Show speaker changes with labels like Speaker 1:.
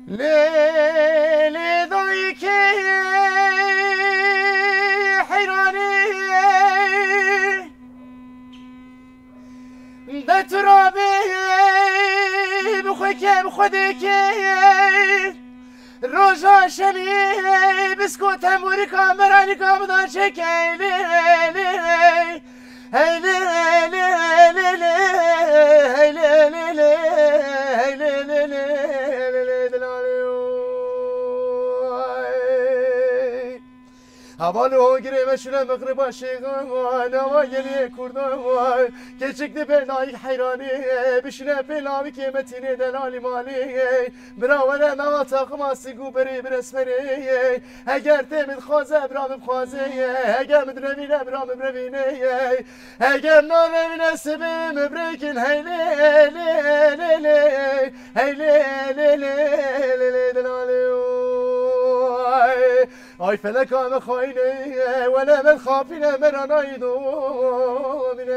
Speaker 1: ليلي ضيك حيراني بترابي بخوك بخدك روزا شمي بسكوت هموري كامراني كامدان شكي لي هي لي Havalı giremesine mıkrıba şeygan Hava geliye kurdan var Keçikli belayı hayrani Bişine belavı kıymetini delali mali Biravene meva takıma sigu beri bir esmeri Eğer temid khaze bramim khaze Eğer müdrevine bramim revine Eğer narevine sibi mübrekin Heyle Ay felek ağabey خاينه ولا من خافنا من رنايدو من